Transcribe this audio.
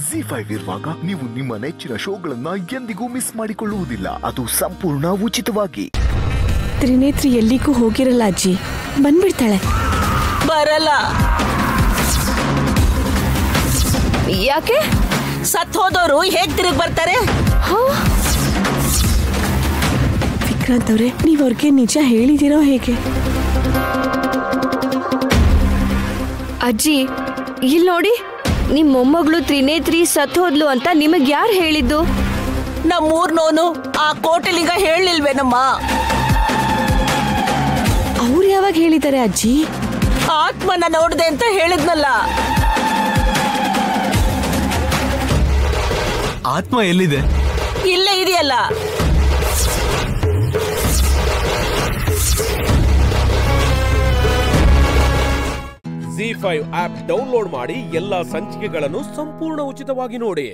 ZEE5 ಇರುವಾಗ ನೀವು ನಿಮ್ಮ ನೆಚ್ಚಿನ ಶೋಗಳನ್ನ ಎಂದಿಗೂ ಮಿಸ್ ಮಾಡಿಕೊಳ್ಳುವುದಿಲ್ಲ. ಅದು ಸಂಪೂರ್ಣ ಉಚಿತವಾಗಿ. ತ್ರಿನೇತ್ರಿ ಎಲ್ಲಿಗೂ ಹೋಗಿರಲ್ಲ ಅಜ್ಜಿ, ಬಂದ್ಬಿಡ್ತಾಳೆ. ಬರಲ್ಲ. ಯಾಕೆ? ಸತ್ ಹೋದವರು ಹೇಗ್ ತಿರುಗಿ ಬರ್ತಾರೆ? ವಿಕ್ರಾಂತ್ ಅವ್ರೆ, ನೀವ್ ಅವ್ರಿಗೆ ನಿಜ ಹೇಳಿದಿರೋ ಹೇಗೆ? ಅಜ್ಜಿ ಇಲ್ಲಿ ನೋಡಿ, ನಿಮ್ ಮೊಮ್ಮಗಳು ತ್ರಿನೇತ್ರಿ ಸತ್ ಹೋದ್ಲು ಅಂತ ನಿಮಗ್ ಯಾರು ಹೇಳಿದ್ದು? ನಮ್ಮೂರ್ನೋನು ಆ ಕೋಟೆಲಿಂಗ ಹೇಳಿಲ್ವೇನಮ್ಮ? ಅವ್ರು ಯಾವಾಗ ಹೇಳಿದ್ದಾರೆ ಅಜ್ಜಿ? ಆತ್ಮನ ನೋಡ್ದೆ ಅಂತ ಹೇಳಿದ್ನಲ್ಲ. ಆತ್ಮ ಎಲ್ಲಿದೆ? ಇಲ್ಲೇ ಇದೆಯಲ್ಲ. ZEE5 ಆಪ್ ಡೌನ್ಲೋಡ್ ಮಾಡಿ ಎಲ್ಲಾ ಸಂಚಿಕೆಗಳನ್ನು ಸಂಪೂರ್ಣ ಉಚಿತವಾಗಿ ನೋಡಿ.